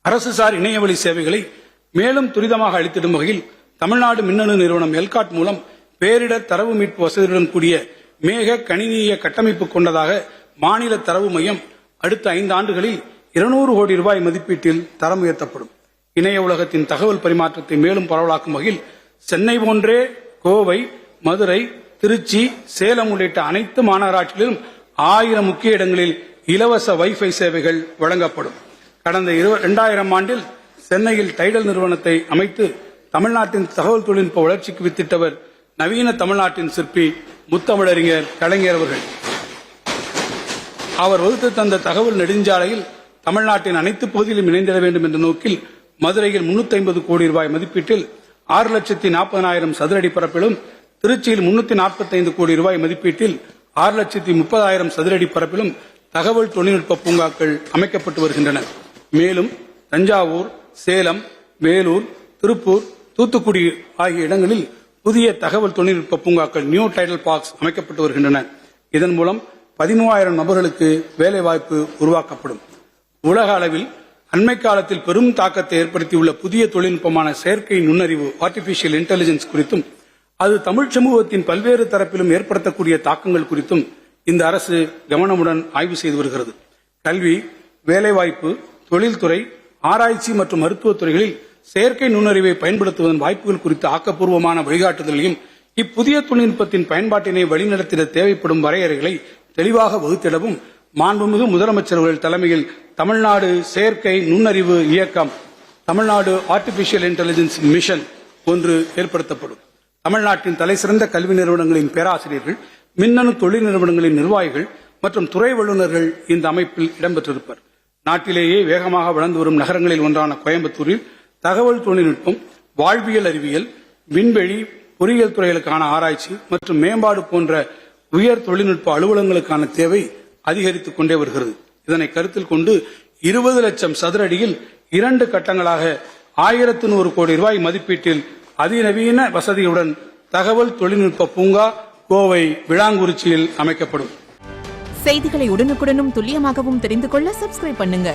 அரசுசார் இணையவழி சேவைகளை மேலும் துரிதமாக அளித்திடும் வகையில் தமிழ்நாடு மின்னணு நிறுவனம் எல்காட் மூலம் பேரிடர் தரவு மீட்பு வசதியுடன் கூடிய மேக கணினிய கட்டமைப்பு கொண்டதாக மாநில தரவு மையம் அடுத்த 5 ஆண்டுகளில் 200 கோடி ரூபாய் மதிப்பீட்டில் தரம் உயர்த்தப்படும். இணைய உலகத்தின் தகவல் பரிமாற்றத்தை மேலும் பரவலாக்கும் வகையில் சென்னை போன்றே கோவை, மதுரை, திருச்சி, சேலம் உள்ளிட்ட அனைத்து மாநகராட்சிகளிலும் 1000 முக்கிய இடங்களில் இலவச வைஃபை சேவைகள் வழங்கப்படும். கடந்த 2000 ஆண்டில் சென்னையில் டைடல் நிறுவனத்தை அமைத்து தமிழ்நாட்டின் தகவல் தொழில்நுட்ப வளர்ச்சிக்கு வித்திட்டவர் நவீன தமிழ்நாட்டின் சிற்பி முத்தமிழறிஞர் கலைஞர் அவர்கள். அவர் வகுத்து தந்த தகவல் நெடுஞ்சாலையில் தமிழ்நாட்டின் அனைத்து பகுதியிலும் இணைந்திட வேண்டும் என்ற நோக்கில் மதுரையில் 350 கோடி ரூபாய் மதிப்பீட்டில் 6,40,000 சதுர அடி பரப்பிலும், திருச்சியில் 345 கோடி ரூபாய் மதிப்பீட்டில் 6,30,000 சதுர அடி பரப்பிலும் தகவல் தொழில்நுட்ப பூங்காக்கள் அமைக்கப்பட்டு வருகின்றன. மேலும் தஞ்சாவூர், சேலம், வேலூர், திருப்பூர், தூத்துக்குடி ஆகிய இடங்களில் புதிய தகவல் தொழில்நுட்ப பூங்காக்கள் நியூ டைடல் பார்க்ஸ் அமைக்கப்பட்டு வருகின்றன. இதன் மூலம் 13,000 நபர்களுக்கு வேலைவாய்ப்பு உருவாக்கப்படும். உலக அளவில் அண்மை காலத்தில் பெரும் தாக்கத்தை ஏற்படுத்தியுள்ள புதிய தொழில்நுட்பமான செயற்கை நுண்ணறிவு ஆர்டிபிஷியல் இன்டெலிஜென்ஸ் குறித்தும் அது தமிழ் சமூகத்தின் பல்வேறு தரப்பிலும் ஏற்படுத்தக்கூடிய தாக்கங்கள் குறித்தும் இந்த அரசு கவனமுடன் ஆய்வு செய்து வருகிறது. கல்வி, வேலைவாய்ப்பு, தொழில்துறை, ஆராய்ச்சி மற்றும் மருத்துவத்துறைகளில் செயற்கை நுண்ணறிவை பயன்படுத்துவதன் வாய்ப்புகள் குறித்த ஆக்கப்பூர்வமான வழிகாட்டுதலையும் இப்புதிய தொழில்நுட்பத்தின் பயன்பாட்டினை வழிநடத்திட தேவைப்படும் வரையறைகளை தெளிவாக வகுத்திடவும் மாண்புமிகு முதலமைச்சர் அவர்கள் தலைமையில் தமிழ்நாடு செயற்கை நுண்ணறிவு இயக்கம், தமிழ்நாடு ஆர்டிபிஷியல் இன்டெலிஜென்ஸ் மிஷன் ஒன்று ஏற்படுத்தப்படும். தமிழ்நாட்டின் தலைசிறந்த கல்வி நிறுவனங்களின் பேராசிரியர்கள், மின்னணு தொழில் நிறுவனங்களின் நிர்வாகிகள் மற்றும் துறை வல்லுநர்கள் இந்த அமைப்பில் இடம்பெற்றிருப்பர். நாட்டிலேயே வேகமாக வளர்ந்து வரும் நகரங்களில் ஒன்றான கோயம்புத்தூரில் தகவல் தொழில்நுட்பம், வாழ்வியல் அறிவியல், விண்வெளி, பொறியியல் துறைகளுக்கான ஆராய்ச்சி மற்றும் மேம்பாடு போன்ற உயர் தொழில்நுட்ப அலுவலகங்களுக்கான தேவை அதிகரித்துக் கொண்டே வருகிறது. இதனை கருத்தில் கொண்டு 20 லட்சம் சதுர அடியில் 2 கட்டங்களாக 1,100 கோடி ரூபாய் மதிப்பீட்டில் அதிநவீன வசதியுடன் தகவல் தொழில்நுட்ப பூங்கா கோவை விளாங்குறிச்சியில் அமைக்கப்படும். செய்திகளை உடனுக்குடனும் துல்லியமாகவும் தெரிந்து கொள்ள சப்ஸ்கிரைப் பண்ணுங்க.